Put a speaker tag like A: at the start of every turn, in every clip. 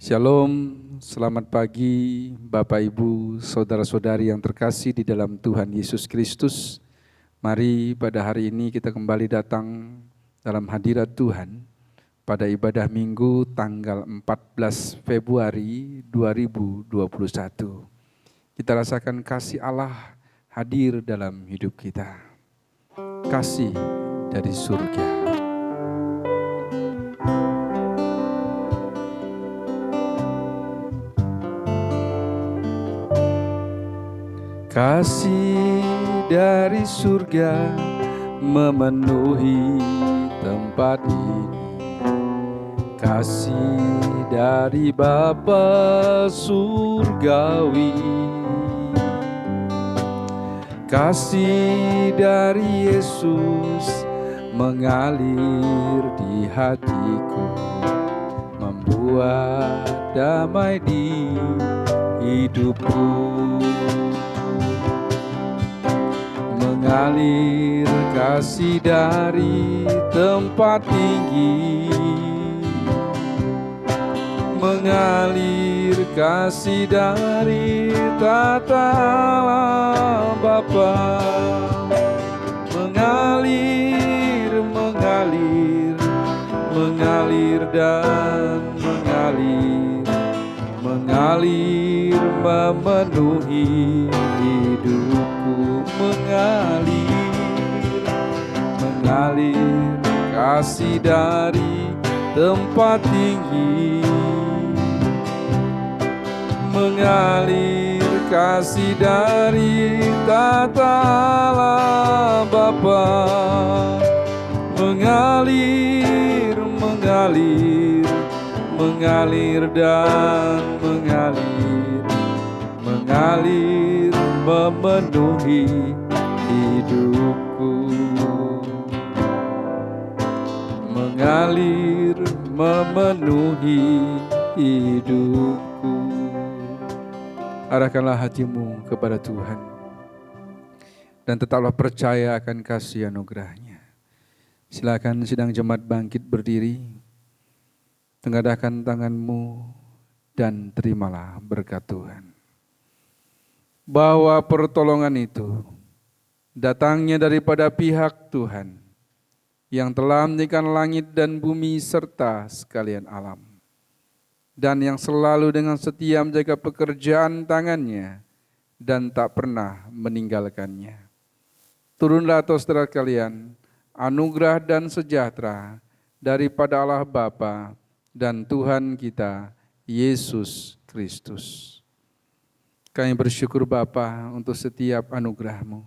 A: Shalom, selamat pagi Bapak Ibu, Saudara-saudari yang terkasih di dalam Tuhan Yesus Kristus. Mari pada hari ini kita kembali datang dalam hadirat Tuhan pada ibadah Minggu tanggal 14 Februari 2021. Kita rasakan kasih Allah hadir dalam hidup kita. Kasih dari surga. Kasih dari surga memenuhi tempat ini. Kasih dari Bapa surgawi. Kasih dari Yesus mengalir di hatiku, membuat damai di hidupku. Mengalir kasih dari tempat tinggi, mengalir kasih dari tata Allah Bapa, mengalir, mengalir, mengalir dan mengalir, mengalir memenuhi hidupku, mengalir, mengalir kasih dari tempat tinggi, mengalir kasih dari tata Allah Bapa, mengalir, mengalir, mengalir dan mengalir, mengalir memenuhi hidupku, mengalir memenuhi hidupku. Arahkanlah hatimu kepada Tuhan dan tetaplah percaya akan kasih anugerah-Nya. Silakan sidang jemaat bangkit berdiri, tengadahkan tanganmu dan terimalah berkat Tuhan. Bahwa pertolongan itu datangnya daripada pihak Tuhan yang telah menjadikan langit dan bumi serta sekalian alam, dan yang selalu dengan setia menjaga pekerjaan tangannya dan tak pernah meninggalkannya. Turunlah saudara kalian anugerah dan sejahtera daripada Allah Bapa dan Tuhan kita Yesus Kristus. Kami bersyukur Bapa untuk setiap anugerah-Mu,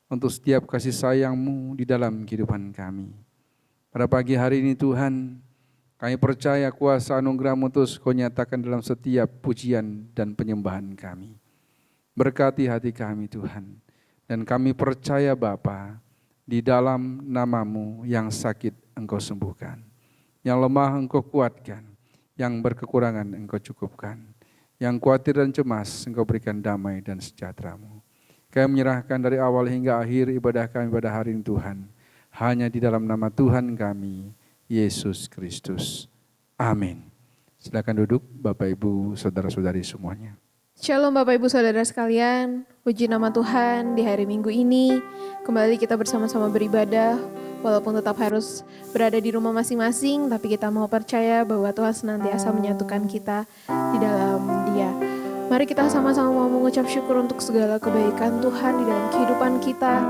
A: untuk setiap kasih sayang-Mu di dalam kehidupan kami. Pada pagi hari ini Tuhan, kami percaya kuasa anugerah-Mu terus Kau nyatakan dalam setiap pujian dan penyembahan kami. Berkati hati kami Tuhan, dan kami percaya Bapa, di dalam nama-Mu yang sakit Engkau sembuhkan, yang lemah Engkau kuatkan, yang berkekurangan Engkau cukupkan, yang khawatir dan cemas Engkau berikan damai dan sejahtera-Mu. Kami menyerahkan dari awal hingga akhir ibadah kami pada hari ini Tuhan, hanya di dalam nama Tuhan kami, Yesus Kristus. Amin. Silakan duduk Bapak Ibu, Saudara-saudari semuanya.
B: Shalom Bapak Ibu Saudara sekalian, puji nama Tuhan di hari Minggu ini. Kembali kita bersama-sama beribadah, walaupun tetap harus berada di rumah masing-masing, tapi kita mau percaya bahwa Tuhan senantiasa menyatukan kita di dalam Dia. Mari kita sama-sama mau mengucap syukur untuk segala kebaikan Tuhan di dalam kehidupan kita,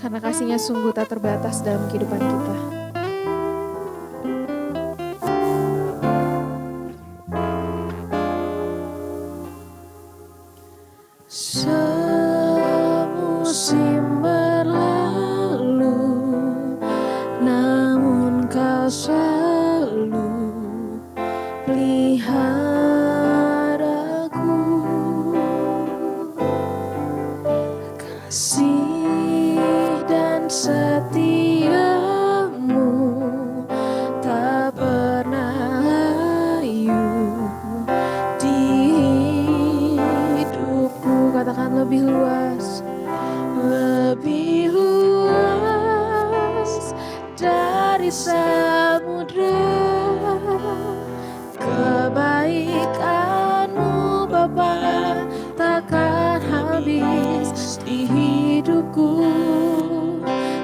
B: karena kasih-Nya sungguh tak terbatas dalam kehidupan kita.
C: Semusim berlalu, namun Kau selalu peliharaku. Kasih dan setia-Mu tak pernah layu di hidupku. Katakan lebih luas, lebih luas dari samudra. Kebaikan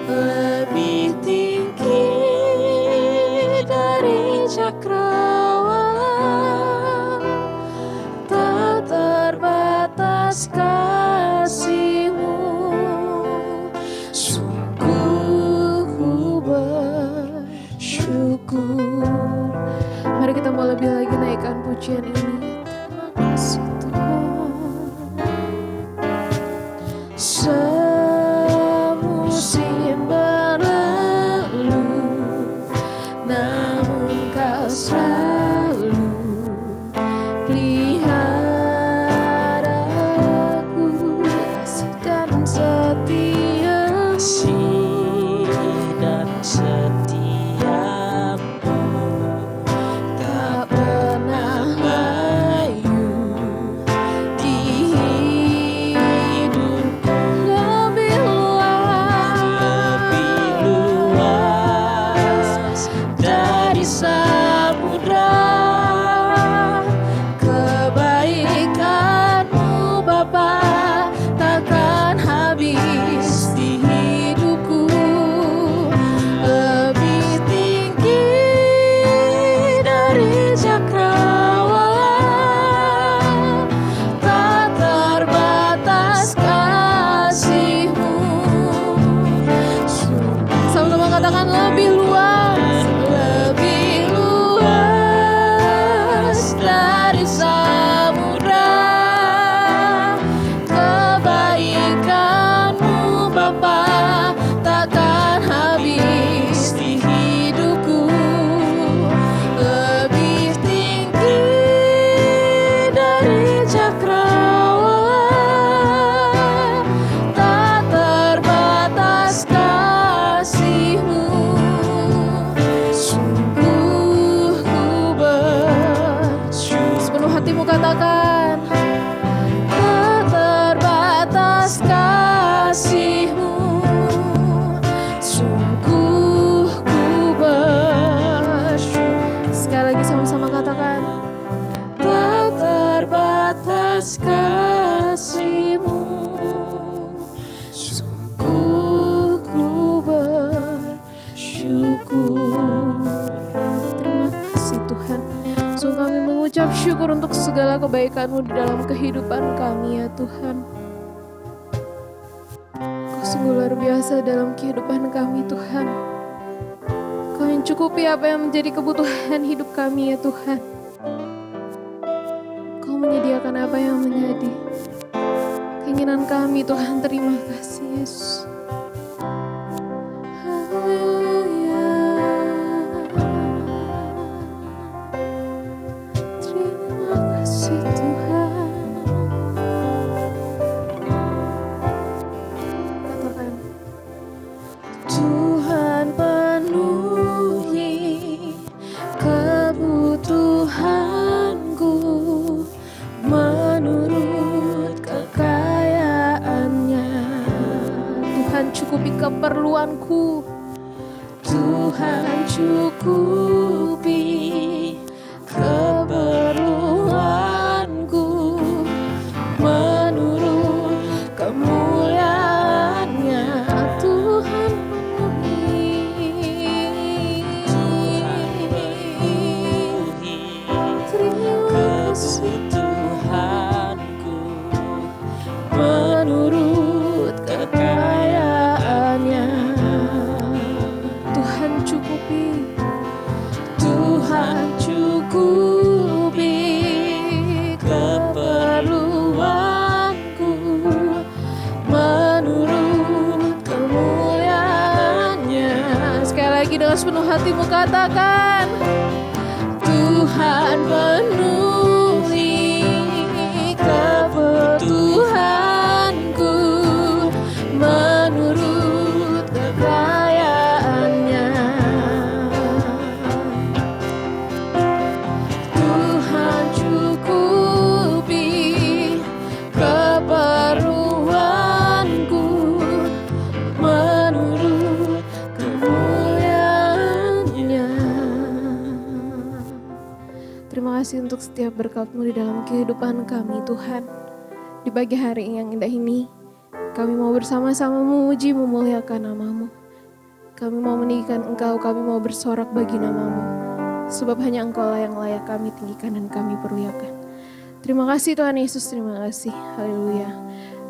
C: lebih tinggi dari cakrawala, tak terbatas kasih-Mu. Sungguh ku bersyukur.
B: Mari kita mau lebih lagi naikkan pujian ini. Terima kasih Tuhan.
C: Semusim berlalu, namun Kau selalu pelihara aku. Kasih dan setia,
D: kasih dan setiamu
C: tak pernah layu di hidupku. Lebih luas dari samudra, kebaikan-Mu Bapa takkan habis di hidupku. Lebih tinggi dari cakrawala, tak terbatas kasih-Mu.
B: Sama-sama katakan lebih luas.
C: Lebih luas dari samudra, kebaikan-Mu Bapa takkan habis di hidupku. Lebih tinggi dari cakrawala, tak terbatas kasih-Mu. Sungguh ku bersyukur.
B: Sepenuh hatimu katakan.
C: Tak terbatas kasih-Mu. Sungguh ku bersyukur.
B: Sekali lagi sama-sama katakan.
C: Tak terbatas kasih-Mu. Sungguh ku bersyukur.
B: Terima kasih Tuhan. Sungguh kami mengucap syukur untuk segala kebaikan-Mu di dalam kehidupan kami ya Tuhan. Kau sungguh luar biasa dalam kehidupan kami Tuhan. Kau mencukupi apa yang menjadi kebutuhan hidup kami ya Tuhan. Kau menyediakan apa yang menjadi keinginan kami Tuhan. Terima kasih Yesus.
C: Terima kasih Tuhan.
B: Katakan.
C: Tuhan penuhi kebutuhanku menurut kekayaan-Nya.
B: Tuhan cukupi keperluanku.
C: Tuhan cukupi keperluanku menurut kemuliaan-Nya. Tuhan terima kasih
D: kebutuhanku
C: menurut kekayaan-Nya.
B: Tuhan cukupi.
C: Tuhan cukupi keperluanku menurut kemuliaan-Nya.
B: Sekali lagi dengan sepenuh hatimu katakan.
C: Tuhan penuhi kebutuhanku menurut kekayaan-Nya. Tuhan cukupi keperluanku menurut kemuliaan-Nya.
B: Terima kasih untuk setiap berkat-Mu di dalam kehidupan kami Tuhan. Di pagi hari yang indah ini, Kami mau bersama-sama memuji, memuliakan nama-Mu. Kami mau meninggikan Engkau, kami mau bersorak bagi nama-Mu. Sebab hanya Engkau lah yang layak kami tinggikan dan kami perlihatkan. Terima kasih Tuhan Yesus, terima kasih. Haleluya.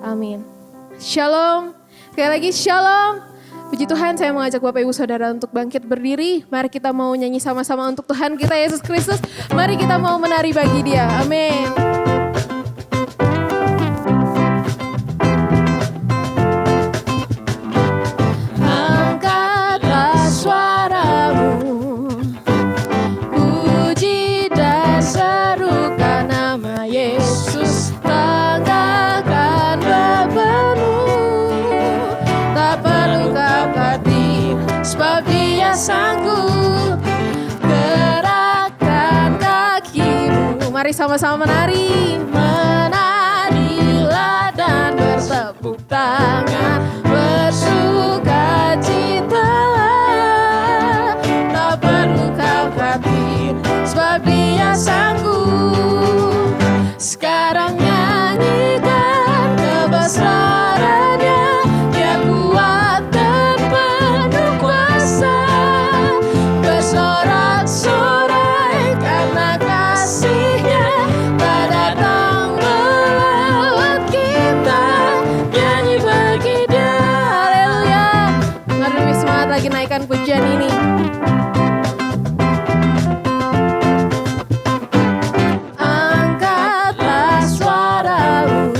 B: Amin. Shalom. Sekali lagi shalom. Puji Tuhan, saya mengajak Bapak Ibu Saudara untuk bangkit berdiri. Mari kita mau nyanyi sama-sama untuk Tuhan kita Yesus Kristus. Mari kita mau menari bagi Dia. Amin.
C: Angkatlah suaramu, puji dan serukan nama Yesus. Tanggalkan bebanmu, tak perlu kau khawatir, sebab Dia sanggup. Gerakkan kakimu,
B: Mari sama-sama menari.
C: menarilah dan bertepuk tangan, bersukacitalah. Tak perlu kau khawatir, sebab Dia sanggup. Sekarang nyanyikan kebesaran-Nya, Dia kuat dan penuh kuasa. Bersorak-sorai karena kasih-Nya tak datang melawat kita. Nyanyi bagi Dia.
B: Haleluya. Mari lebih semangat lagi naikkan pujian ini.
C: Angkatlah suaramu,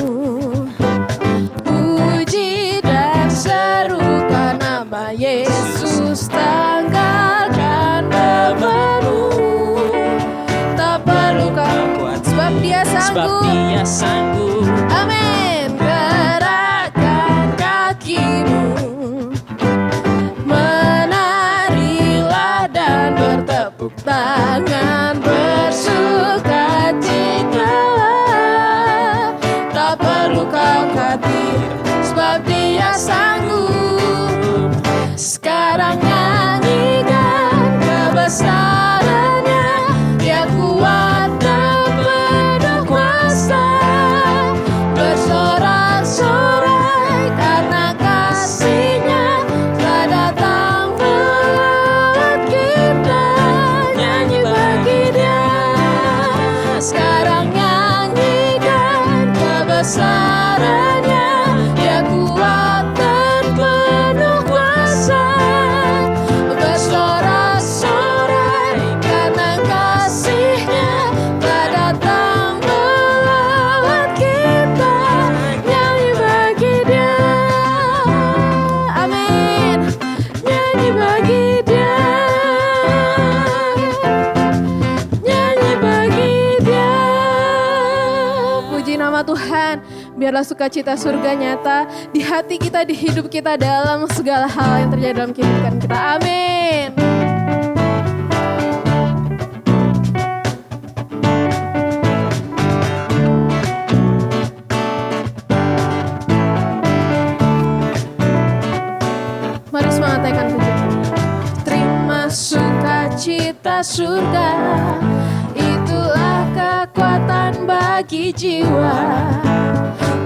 C: puji dan serukan nama Yesus. Tanggalkan bebanmu, tak perlu kau kuat,
B: Sebab Dia
D: sebab
B: sanggup.
D: Dia sanggup.
B: Amin.
C: gerakkan kakimu, menarilah dan bertepuk tangan, bersukacitalah. Tak perlu kau khawatir, sebab Dia sanggup. Sekarang nyanyikan kebesaran-Nya, Dia kuat dan penuh kuasa. Bersorak-sorai karena kasih-Nya telah datang melawat kita. Nyanyi bagi Dia. Sekarang nyanyikan kebesaran-Nya, Dia kuat dan penuh kuasa. Bersorak-sorai karena kasih-Nya telah datang melawat kita. Nyanyi bagi Dia. Amin. Nyanyi bagi Dia. Nyanyi bagi Dia.
B: Puji nama Tuhan. Biarlah sukacita surga nyata di hati kita, di hidup kita, dalam segala hal yang terjadi dalam kehidupan kita. Amin. Mari semangat naikkan pujian.
C: Terima sukacita surga, itulah kekuatan bagi jiwa.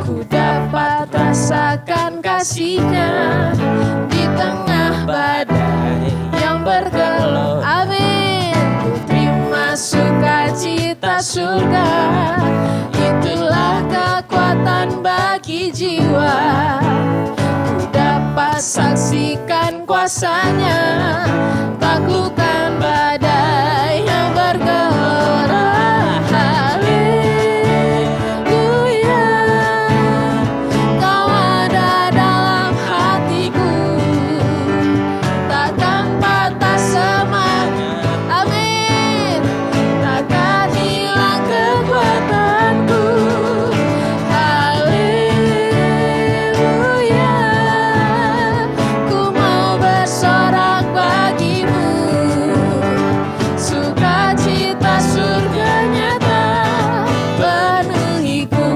C: Ku dapat rasakan kasih-Nya di tengah badai yang bergelora.
B: Amin.
C: Ku terima sukacita surga, itulah kekuatan bagi jiwa. Ku dapat saksikan kuasa-Nya, taklukkan badai yang bergelora. Haleluya, Kau ada dalam hatiku, takkan patah semangat. Amin. Takkan hilang kekuatanku. Haleluya, ku mau bersorak bagimu. Sukacita surga nyata penuhiku.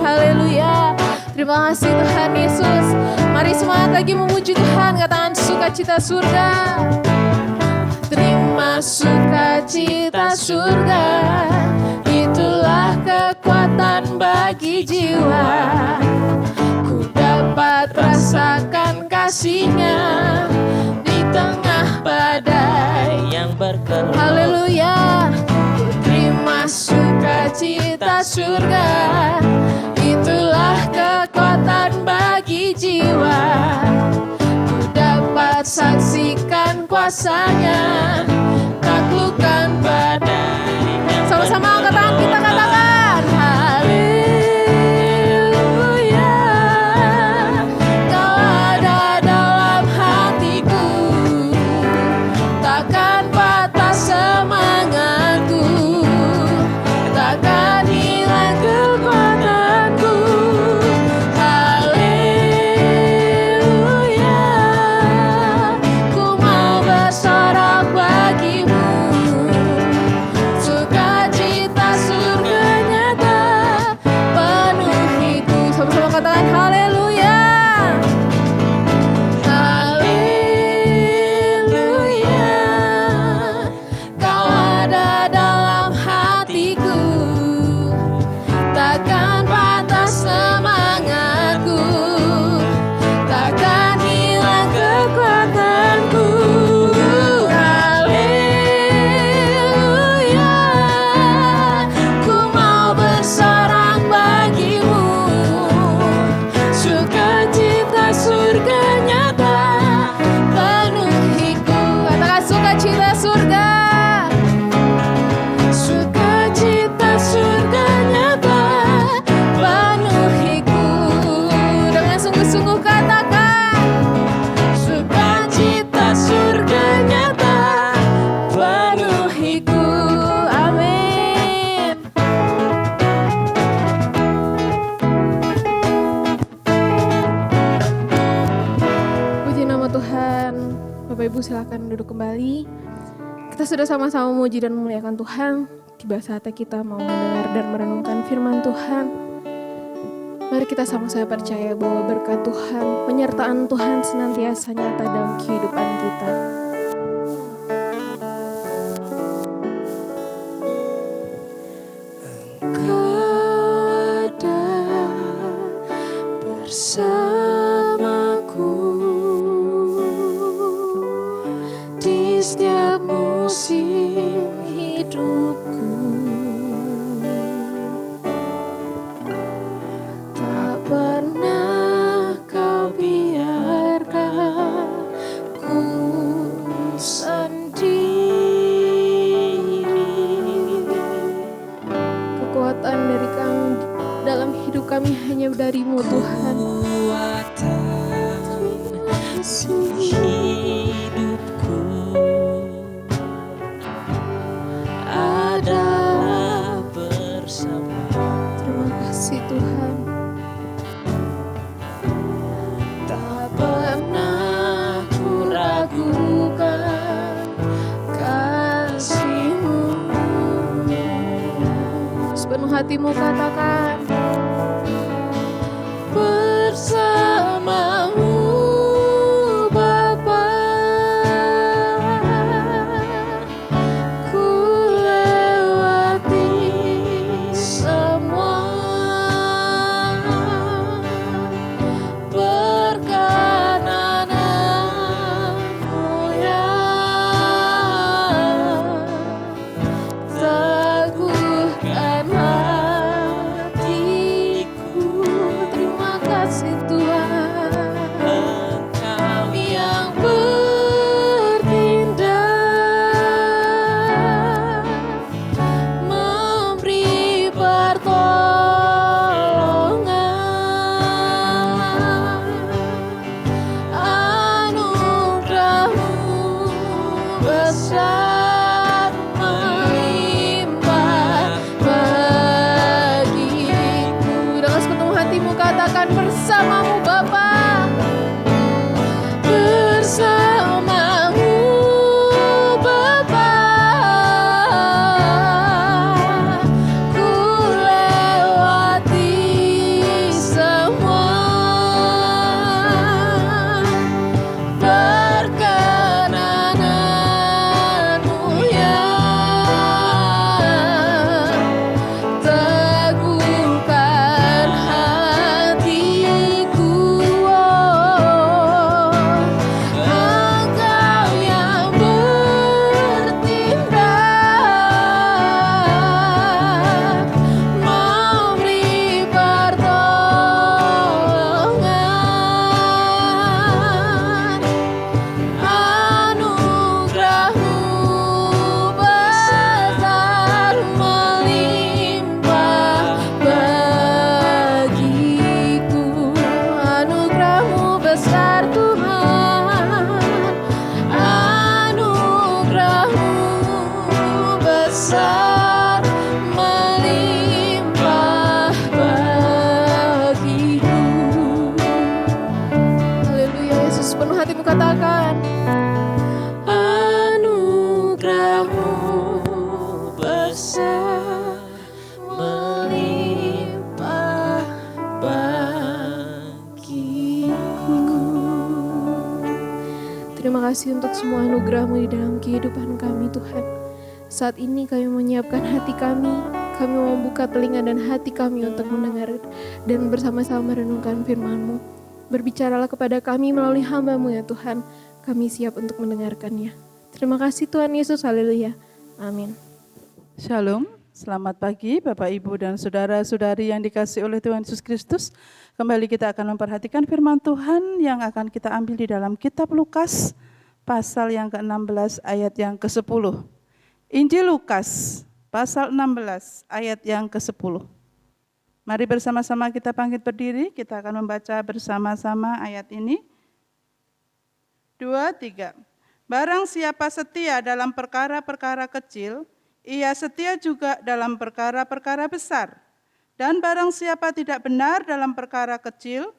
B: Haleluya. Terima kasih Tuhan Yesus. Mari semangat lagi memuji Tuhan. Katakan sukacita surga.
C: Terima sukacita surga, itulah kekuatan bagi jiwa. Ku dapat nyatakan kasih-Nya di tengah badai
D: yang berkelok.
C: Haleluya. Ku terima sukacita surga, itulah kekuatan bagi jiwa. Ku dapat saksikan kuasa-Nya, taklukkan badai.
B: Sama-sama angkat tangan kita katakan
C: Haleluya, Kau ada dalam hatiku, takkan patah semangatku, takkan hilang kekuatanku. Haleluya, ku mau bersorak bagimu, sukacita surga nyata penuhiku.
B: sama-sama katakan haleluya.
C: Haleluya, Kau ada dalam hatiku, takkan patah semangatku, takkan hilang kekuatanku. Haleluya, ku mau bersorak bagimu, sukacita surga nyata penuhiku.
B: Katakan sukacita surga.
C: Sukacita surga nyata penuhiku.
B: Dengan sungguh-sungguh katakan
C: Sukacita surga nyata penuhiku. Amin.
B: puji nama Tuhan. Bapak Ibu silakan duduk kembali. Kita sudah sama-sama memuji dan memuliakan Tuhan. Tiba saatnya kita mau mendengar dan merenungkan firman Tuhan. Mari kita sama-sama percaya bahwa berkat Tuhan, penyertaan Tuhan senantiasa nyata dalam kehidupan kita.
C: Kau ada bersamaku di setiap musim hidupku. Tak pernah Kau biarkan ku sendiri.
B: Kekuatan dari Kami dalam hidup kami hanya dari-Mu Tuhan.
D: Kekuatan hidupku ada bersama.
B: Terima kasih Tuhan.
C: Tak pernah ku ragukan kasih-Mu.
B: Sepenuh hatimu katakan
C: Bersamamu Bapa, ku lewati semua perkenanan-Mu yang teguhkan hatiku. Terima kasih Tuhan.
B: kasih untuk semua anugerah-Mu di dalam kehidupan kami Tuhan. Saat ini kami menyiapkan hati kami mau membuka telinga dan hati kami untuk mendengar dan bersama-sama merenungkan firman-Mu. Berbicaralah kepada kami melalui hamba-Mu ya Tuhan, kami siap untuk mendengarkannya. Terima kasih Tuhan Yesus, haleluya, amin.
E: Shalom, selamat pagi Bapak Ibu dan Saudara-saudari yang dikasihi oleh Tuhan Yesus Kristus. Kembali kita akan memperhatikan firman Tuhan yang akan kita ambil di dalam kitab Lukas, pasal yang ke-16 ayat yang ke-10. Injil Lukas, pasal 16 ayat yang ke-10. Mari bersama-sama kita bangkit berdiri, kita akan membaca bersama-sama ayat ini. 2, 3. Barang siapa setia dalam perkara-perkara kecil, ia setia juga dalam perkara-perkara besar. Dan barang siapa tidak benar dalam perkara kecil,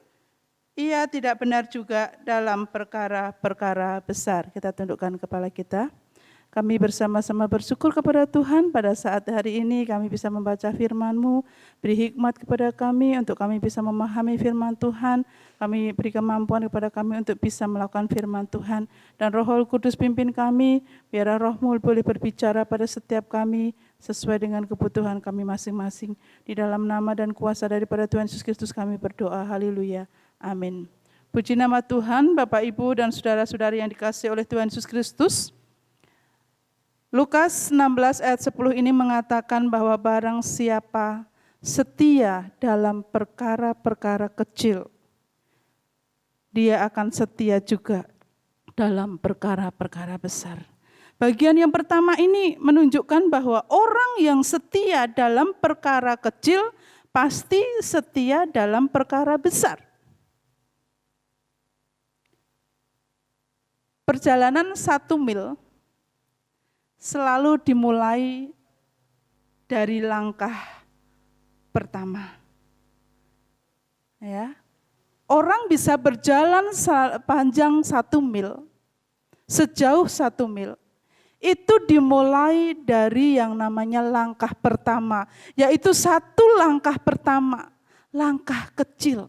E: ia tidak benar juga dalam perkara-perkara besar. Kita tundukkan kepala kita. Kami bersama-sama bersyukur kepada Tuhan pada saat hari ini kami bisa membaca firman-Mu, beri hikmat kepada kami untuk kami bisa memahami firman Tuhan, kami beri kemampuan kepada kami untuk bisa melakukan firman Tuhan, dan Roh Kudus pimpin kami, biar Roh-Mu boleh berbicara pada setiap kami sesuai dengan kebutuhan kami masing-masing. Di dalam nama dan kuasa daripada Tuhan Yesus Kristus kami berdoa, haleluya, amin. Puji nama Tuhan, Bapak, Ibu, dan saudara-saudari yang dikasihi oleh Tuhan Yesus Kristus. Lukas 16 ayat 10 ini mengatakan bahwa barang siapa setia dalam perkara-perkara kecil, dia akan setia juga dalam perkara-perkara besar. Bagian yang pertama ini menunjukkan bahwa orang yang setia dalam perkara kecil pasti setia dalam perkara besar. Perjalanan 1 mil selalu dimulai dari langkah pertama. Ya. Orang bisa berjalan panjang 1 mil, sejauh 1 mil, itu dimulai dari yang namanya langkah pertama, yaitu satu langkah pertama, langkah kecil.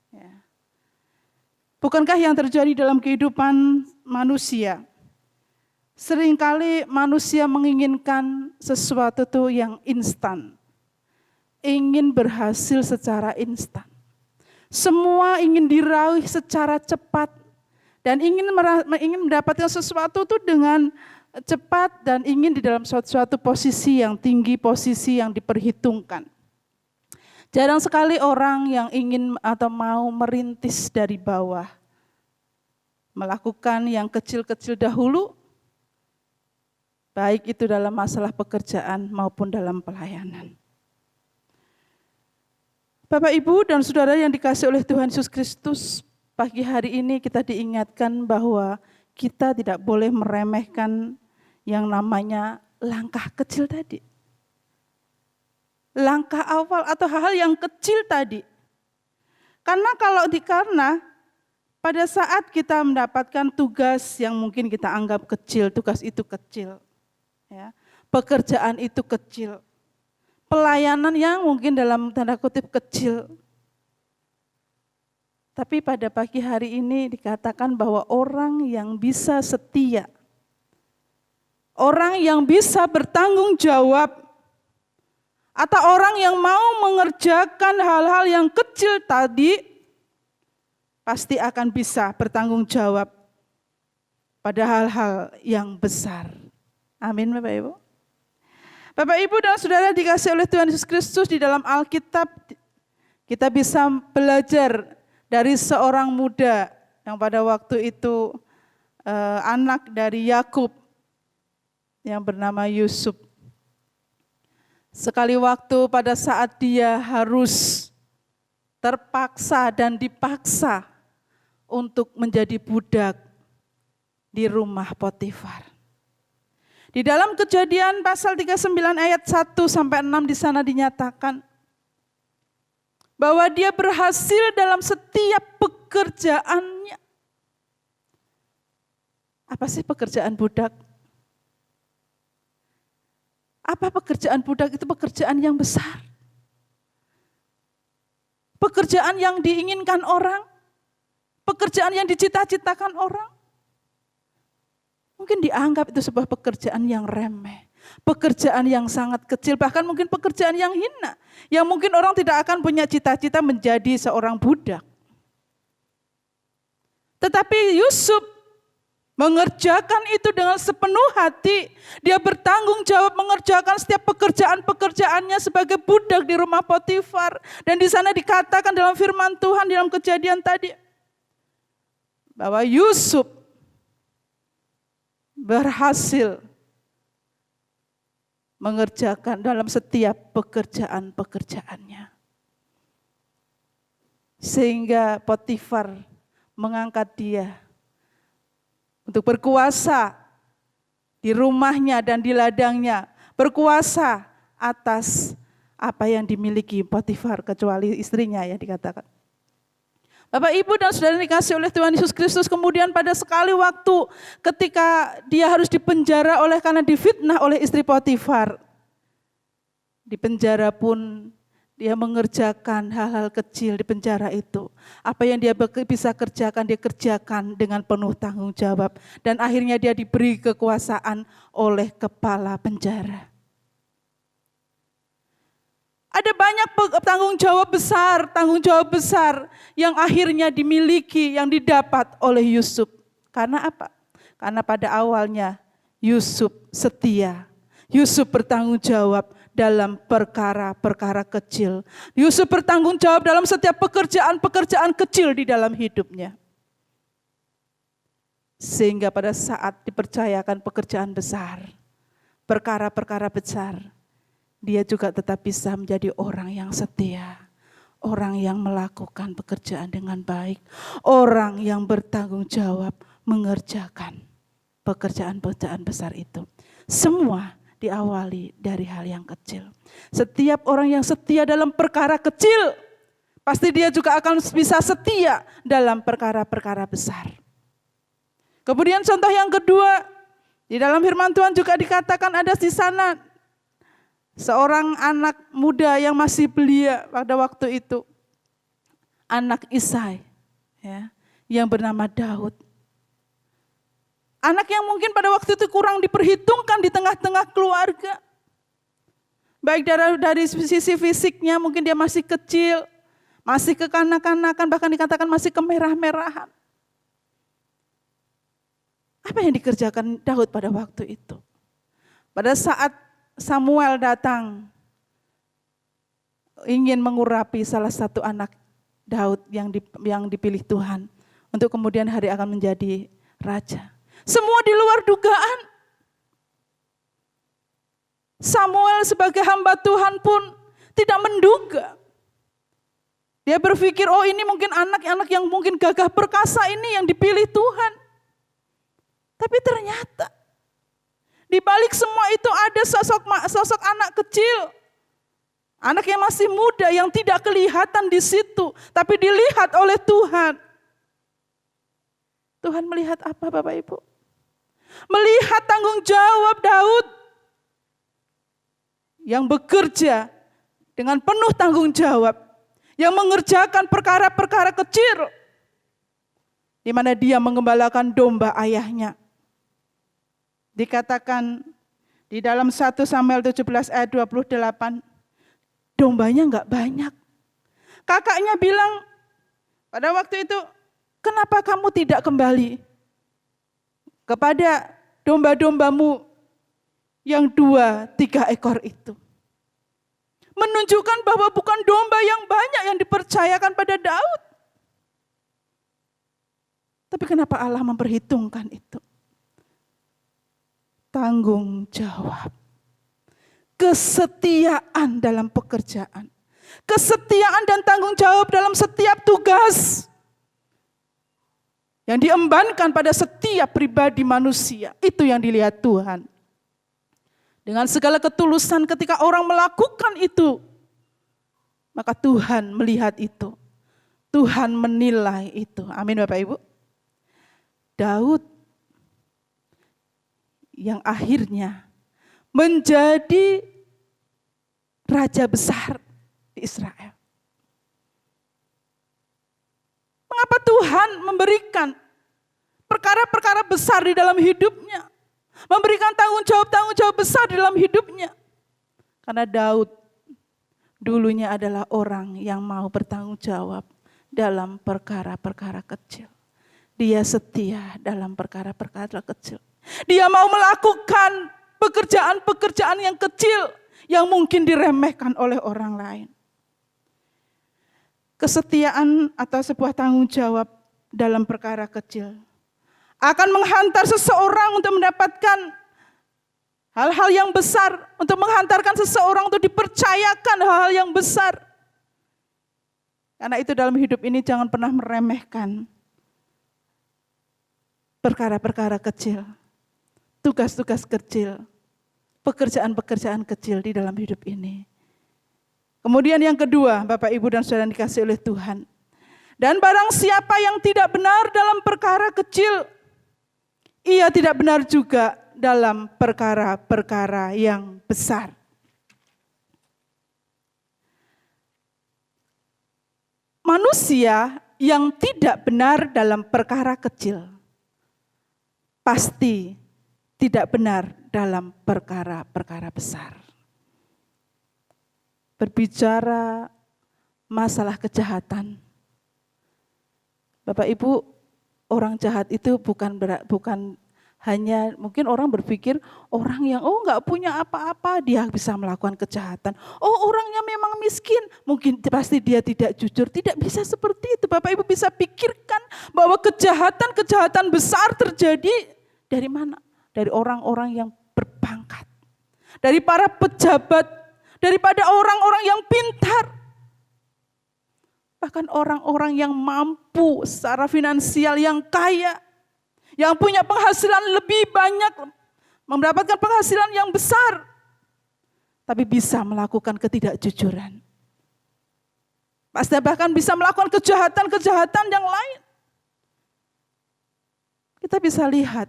E: Ya. Bukankah yang terjadi dalam kehidupan manusia? Seringkali manusia menginginkan sesuatu itu yang instan, ingin berhasil secara instan. Semua ingin diraih secara cepat dan ingin mendapatkan sesuatu itu dengan cepat dan ingin di dalam suatu posisi yang tinggi, posisi yang diperhitungkan. Jarang sekali orang yang ingin atau mau merintis dari bawah, melakukan yang kecil-kecil dahulu, baik itu dalam masalah pekerjaan maupun dalam pelayanan. Bapak, Ibu, dan saudara yang dikasihi oleh Tuhan Yesus Kristus, pagi hari ini kita diingatkan bahwa kita tidak boleh meremehkan yang namanya langkah kecil tadi. Langkah awal atau hal-hal yang kecil tadi. Karena pada saat kita mendapatkan tugas yang mungkin kita anggap kecil, tugas itu kecil. Ya, pekerjaan itu kecil, pelayanan yang mungkin dalam tanda kutip kecil. Tapi pada pagi hari ini dikatakan bahwa orang yang bisa setia, orang yang bisa bertanggung jawab, atau orang yang mau mengerjakan hal-hal yang kecil tadi, pasti akan bisa bertanggung jawab pada hal-hal yang besar. Amin, Bapak Ibu. Bapak Ibu dan saudara dikasihi oleh Tuhan Yesus Kristus, di dalam Alkitab kita bisa belajar dari seorang muda yang pada waktu itu anak dari Yakub yang bernama Yusuf. Sekali waktu pada saat dia harus terpaksa dan dipaksa untuk menjadi budak di rumah Potifar. Di dalam Kejadian pasal 39 ayat 1 sampai 6 di sana dinyatakan bahwa dia berhasil dalam setiap pekerjaannya. Apa sih pekerjaan budak? Apa pekerjaan budak? Itu pekerjaan yang besar. Pekerjaan yang diinginkan orang, pekerjaan yang dicita-citakan orang. Mungkin dianggap itu sebuah pekerjaan yang remeh, pekerjaan yang sangat kecil, bahkan mungkin pekerjaan yang hina, yang mungkin orang tidak akan punya cita-cita menjadi seorang budak. Tetapi Yusuf mengerjakan itu dengan sepenuh hati. Dia bertanggung jawab mengerjakan setiap pekerjaan-pekerjaannya sebagai budak di rumah Potifar. Dan di sana dikatakan dalam firman Tuhan dalam Kejadian tadi, bahwa Yusuf berhasil mengerjakan dalam setiap pekerjaan-pekerjaannya. Sehingga Potifar mengangkat dia untuk berkuasa di rumahnya dan di ladangnya, berkuasa atas apa yang dimiliki Potifar kecuali istrinya ya dikatakan. Bapak, Ibu dan Saudara dikasih oleh Tuhan Yesus Kristus, kemudian pada sekali waktu ketika dia harus dipenjara karena difitnah oleh istri Potifar. Di penjara pun dia mengerjakan hal-hal kecil di penjara itu. Apa yang dia bisa kerjakan, dia kerjakan dengan penuh tanggung jawab. Dan akhirnya dia diberi kekuasaan oleh kepala penjara. Ada banyak tanggung jawab besar yang akhirnya dimiliki, yang didapat oleh Yusuf. Karena apa? Karena pada awalnya Yusuf setia. Yusuf bertanggung jawab dalam perkara-perkara kecil. Yusuf bertanggung jawab dalam setiap pekerjaan-pekerjaan kecil di dalam hidupnya. Sehingga pada saat dipercayakan pekerjaan besar, perkara-perkara besar, dia juga tetap bisa menjadi orang yang setia, orang yang melakukan pekerjaan dengan baik, orang yang bertanggung jawab mengerjakan pekerjaan-pekerjaan besar itu. Semua diawali dari hal yang kecil. Setiap orang yang setia dalam perkara kecil, pasti dia juga akan bisa setia dalam perkara-perkara besar. Kemudian contoh yang kedua, di dalam firman Tuhan juga dikatakan ada di sana seorang anak muda yang masih belia pada waktu itu, anak Isai, ya, yang bernama Daud. Anak yang mungkin pada waktu itu kurang diperhitungkan di tengah-tengah keluarga. Baik dari sisi fisiknya mungkin dia masih kecil, masih kekanak-kanakan, bahkan dikatakan masih kemerah-merahan. Apa yang dikerjakan Daud pada waktu itu? Pada saat Samuel datang ingin mengurapi salah satu anak Daud yang dipilih Tuhan untuk kemudian hari akan menjadi raja. Semua di luar dugaan. Samuel sebagai hamba Tuhan pun tidak menduga. Dia berpikir, oh ini mungkin anak-anak yang mungkin gagah perkasa ini yang dipilih Tuhan. Tapi ternyata di balik semua itu ada sosok anak kecil. Anak yang masih muda yang tidak kelihatan di situ, tapi dilihat oleh Tuhan. Tuhan melihat apa Bapak Ibu? Melihat tanggung jawab Daud yang bekerja dengan penuh tanggung jawab, yang mengerjakan perkara-perkara kecil, di mana dia mengembalakan domba ayahnya. Dikatakan di dalam 1 Samuel 17 ayat 28, dombanya enggak banyak. Kakaknya bilang pada waktu itu, kenapa kamu tidak kembali kepada domba-dombamu yang 2-3 ekor itu? Menunjukkan bahwa bukan domba yang banyak yang dipercayakan pada Daud. Tapi kenapa Allah memperhitungkan itu? Tanggung jawab, kesetiaan dalam pekerjaan, kesetiaan dan tanggung jawab dalam setiap tugas yang diembankan pada setiap pribadi manusia, itu yang dilihat Tuhan. Dengan segala ketulusan ketika orang melakukan itu, maka Tuhan melihat itu, Tuhan menilai itu. Amin Bapak Ibu. Daud yang akhirnya menjadi raja besar di Israel. Mengapa Tuhan memberikan perkara-perkara besar di dalam hidupnya. Memberikan tanggung jawab besar di dalam hidupnya. Karena Daud dulunya adalah orang yang mau bertanggung jawab dalam perkara-perkara kecil. Dia setia dalam perkara-perkara kecil. Dia mau melakukan pekerjaan-pekerjaan yang kecil yang mungkin diremehkan oleh orang lain. Kesetiaan atau sebuah tanggung jawab dalam perkara kecil akan menghantar seseorang untuk mendapatkan hal-hal yang besar, untuk menghantarkan seseorang untuk dipercayakan hal-hal yang besar. Karena itu dalam hidup ini jangan pernah meremehkan perkara-perkara kecil, tugas-tugas kecil, pekerjaan-pekerjaan kecil di dalam hidup ini. Kemudian yang kedua, Bapak, Ibu, dan Saudara yang dikasihi oleh Tuhan. Dan barang siapa yang tidak benar dalam perkara kecil, ia tidak benar juga dalam perkara-perkara yang besar. Manusia yang tidak benar dalam perkara kecil, pasti tidak benar dalam perkara-perkara besar. Berbicara masalah kejahatan, Bapak Ibu, orang jahat itu bukan hanya, mungkin orang berpikir orang yang nggak punya apa-apa dia bisa melakukan kejahatan. Oh, orangnya memang miskin, mungkin pasti dia tidak jujur. Tidak bisa seperti itu. Bapak Ibu bisa pikirkan bahwa kejahatan besar terjadi dari mana? Dari orang-orang yang berpangkat, dari para pejabat, daripada orang-orang yang pintar. Bahkan orang-orang yang mampu secara finansial, yang kaya, yang punya penghasilan lebih banyak, mendapatkan penghasilan yang besar, tapi bisa melakukan ketidakjujuran. Pasti bahkan bisa melakukan kejahatan-kejahatan yang lain. Kita bisa lihat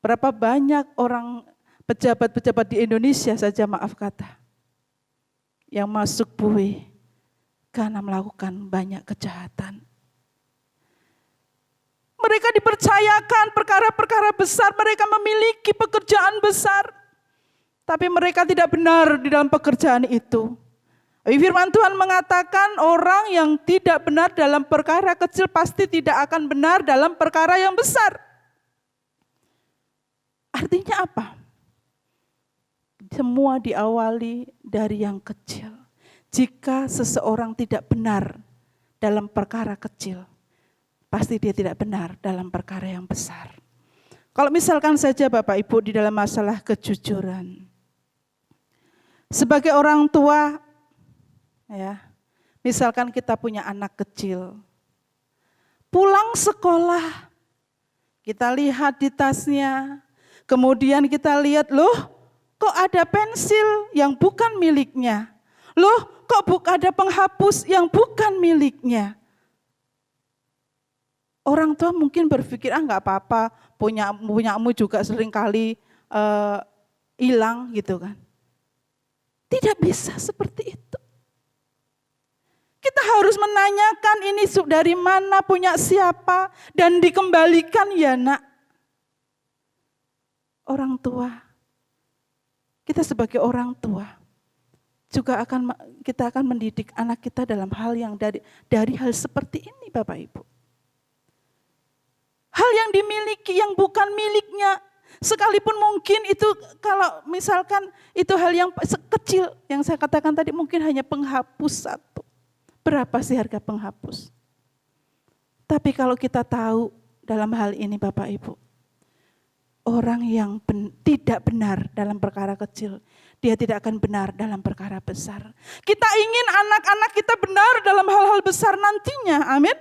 E: berapa banyak orang pejabat-pejabat di Indonesia saja, maaf kata, yang masuk bui karena melakukan banyak kejahatan. Mereka dipercayakan perkara-perkara besar, mereka memiliki pekerjaan besar, tapi mereka tidak benar di dalam pekerjaan itu. Firman Tuhan mengatakan orang yang tidak benar dalam perkara kecil pasti tidak akan benar dalam perkara yang besar. Artinya apa? Semua diawali dari yang kecil. Jika seseorang tidak benar dalam perkara kecil, pasti dia tidak benar dalam perkara yang besar. Kalau misalkan saja Bapak Ibu di dalam masalah kejujuran. Sebagai orang tua, ya, misalkan kita punya anak kecil, pulang sekolah, kita lihat di tasnya, kemudian kita lihat, loh kok ada pensil yang bukan miliknya, loh kok ada penghapus yang bukan miliknya. Orang tua mungkin berpikir, nggak apa-apa, punyamu juga seringkali hilang gitu kan. Tidak bisa seperti itu. Kita harus menanyakan ini dari mana, punya siapa, dan dikembalikan ya nak. Orang tua, kita sebagai orang tua juga kita akan mendidik anak kita dalam hal yang dari hal seperti ini Bapak Ibu. Hal yang dimiliki yang bukan miliknya, sekalipun mungkin itu kalau misalkan itu hal yang kecil, yang saya katakan tadi mungkin hanya penghapus satu. Berapa sih harga penghapus? Tapi kalau kita tahu dalam hal ini Bapak Ibu, orang yang tidak benar dalam perkara kecil, dia tidak akan benar dalam perkara besar. Kita ingin anak-anak kita benar dalam hal-hal besar nantinya, amin.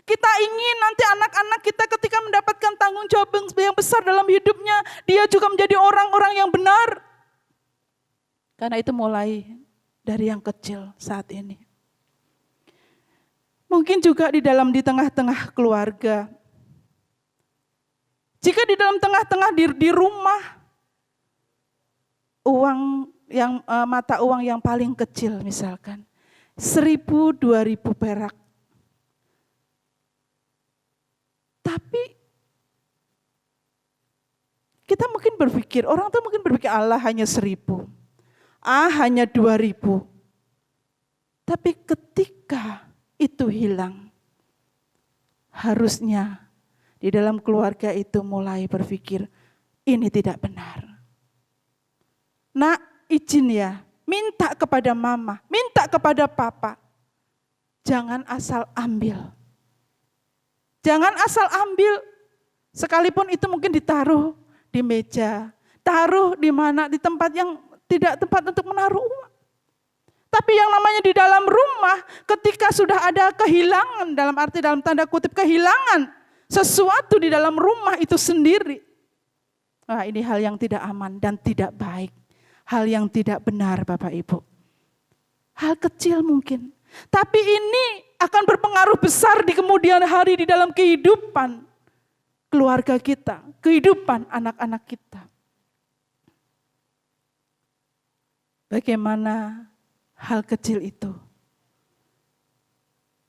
E: Kita ingin nanti anak-anak kita ketika mendapatkan tanggung jawab yang besar dalam hidupnya, dia juga menjadi orang-orang yang benar. Karena itu mulai dari yang kecil saat ini. Mungkin juga di tengah-tengah keluarga. Jika di dalam tengah-tengah di rumah, mata uang yang paling kecil misalkan, 1.000, 2.000 perak. Tapi kita mungkin berpikir, orang tuh mungkin berpikir Allah hanya 1.000, hanya 2.000. Tapi ketika itu hilang, harusnya di dalam keluarga itu mulai berpikir, ini tidak benar. Nak, izin ya, minta kepada mama, minta kepada papa. Jangan asal ambil. Jangan asal ambil, sekalipun itu mungkin ditaruh di meja, taruh di mana, di tempat yang tidak tempat untuk menaruh uang. Tapi yang namanya di dalam rumah, ketika sudah ada kehilangan, dalam arti dalam tanda kutip kehilangan sesuatu di dalam rumah itu sendiri. Nah, ini hal yang tidak aman dan tidak baik. Hal yang tidak benar Bapak Ibu. Hal kecil mungkin. Tapi ini akan berpengaruh besar di kemudian hari di dalam kehidupan keluarga kita, kehidupan anak-anak kita. Bagaimana hal kecil itu?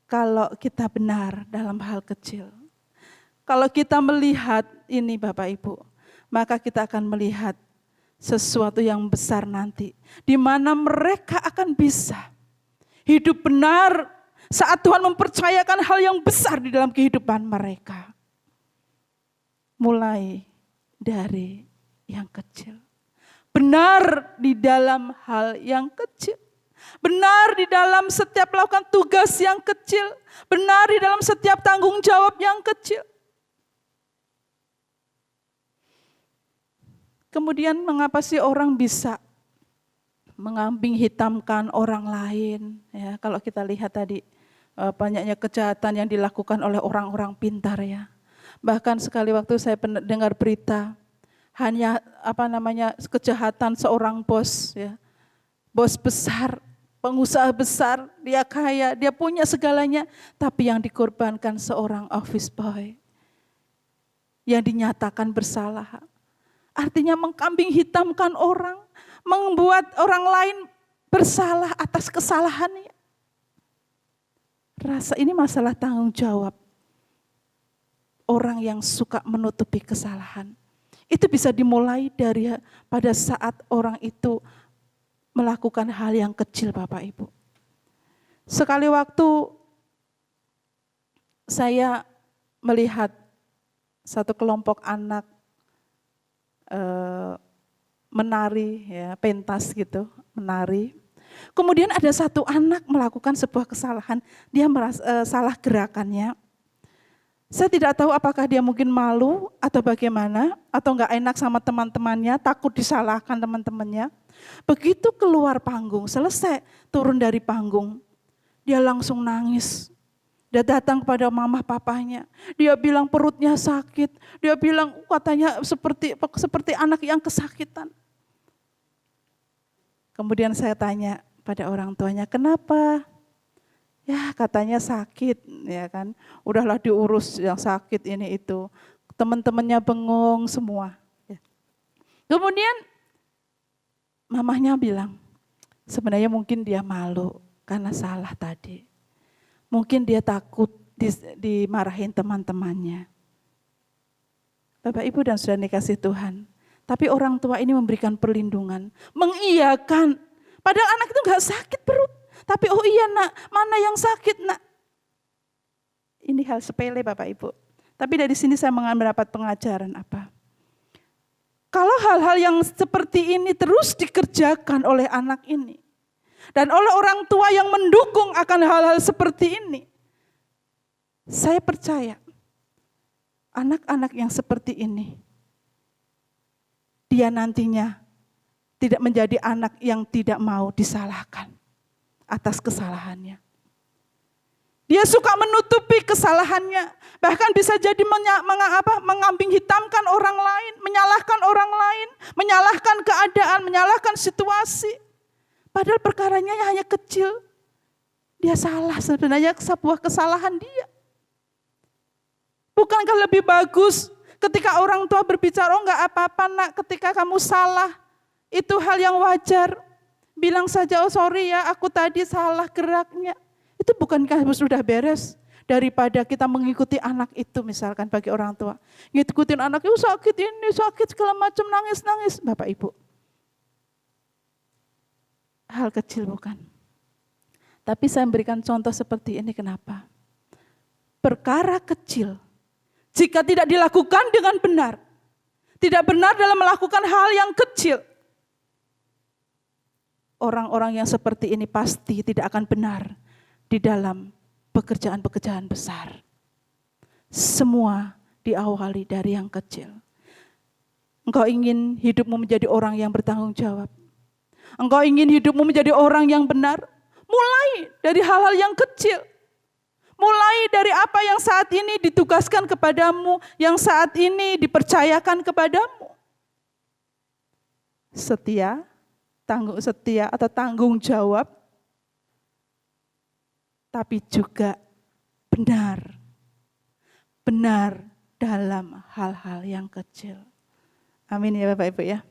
E: Kalau kita benar dalam hal kecil, kalau kita melihat ini Bapak Ibu, maka kita akan melihat sesuatu yang besar nanti, di mana mereka akan bisa hidup benar saat Tuhan mempercayakan hal yang besar di dalam kehidupan mereka. Mulai dari yang kecil. Benar di dalam hal yang kecil. Benar di dalam setiap melakukan tugas yang kecil. Benar di dalam setiap tanggung jawab yang kecil. Kemudian mengapa sih orang bisa mengambing hitamkan orang lain? Ya, kalau kita lihat tadi banyaknya kejahatan yang dilakukan oleh orang-orang pintar ya. Bahkan sekali waktu saya dengar berita hanya kejahatan seorang bos ya. Bos besar, pengusaha besar, dia kaya, dia punya segalanya, tapi yang dikorbankan seorang office boy yang dinyatakan bersalah. Artinya mengkambing hitamkan orang, membuat orang lain bersalah atas kesalahannya. Rasa ini masalah tanggung jawab. Orang yang suka menutupi kesalahan. Itu bisa dimulai dari pada saat orang itu melakukan hal yang kecil Bapak Ibu. Sekali waktu saya melihat satu kelompok anak menari ya, pentas gitu, menari. Kemudian ada satu anak melakukan sebuah kesalahan, dia merasa salah gerakannya. Saya tidak tahu apakah dia mungkin malu atau bagaimana, atau enggak enak sama teman-temannya, takut disalahkan teman-temannya. Begitu keluar panggung, selesai turun dari panggung, dia langsung nangis. Dia datang kepada mama papanya, dia bilang perutnya sakit, dia bilang katanya seperti anak yang kesakitan. Kemudian saya tanya pada orang tuanya, kenapa? Ya katanya sakit, ya kan. Udahlah diurus yang sakit ini itu. Teman-temannya bengong semua. Kemudian mamahnya bilang, sebenarnya mungkin dia malu karena salah tadi. Mungkin dia takut dimarahin teman-temannya. Bapak Ibu dan Saudara dikasih Tuhan. Tapi orang tua ini memberikan perlindungan, mengiyakan. Padahal anak itu enggak sakit perut. Tapi oh iya nak, mana yang sakit nak? Ini hal sepele Bapak Ibu. Tapi dari sini saya mendapat pengajaran apa? Kalau hal-hal yang seperti ini terus dikerjakan oleh anak ini, dan oleh orang tua yang mendukung akan hal-hal seperti ini, saya percaya anak-anak yang seperti ini, dia nantinya tidak menjadi anak yang tidak mau disalahkan atas kesalahannya. Dia suka menutupi kesalahannya, bahkan bisa jadi mengambing hitamkan orang lain, menyalahkan orang lain, menyalahkan keadaan, menyalahkan situasi. Padahal perkaranya hanya kecil. Dia salah, sebenarnya sebuah kesalahan dia. Bukankah lebih bagus ketika orang tua berbicara, oh enggak apa-apa nak ketika kamu salah. Itu hal yang wajar. Bilang saja, oh sorry ya aku tadi salah geraknya. Itu bukankah sudah beres? daripada kita mengikuti anak itu misalkan bagi orang tua. Ngikutin anak itu sakit ini, sakit segala macam, nangis-nangis. Bapak Ibu, hal kecil bukan? Tapi saya memberikan contoh seperti ini kenapa? Perkara kecil, jika tidak dilakukan dengan benar, tidak benar dalam melakukan hal yang kecil, orang-orang yang seperti ini pasti tidak akan benar di dalam pekerjaan-pekerjaan besar. Semua diawali dari yang kecil. Engkau ingin hidupmu menjadi orang yang bertanggung jawab. Engkau ingin hidupmu menjadi orang yang benar. Mulai dari hal-hal yang kecil. Mulai dari apa yang saat ini ditugaskan kepadamu, yang saat ini dipercayakan kepadamu. Setia atau tanggung jawab, tapi juga benar dalam hal-hal yang kecil. Amin ya Bapak Ibu ya.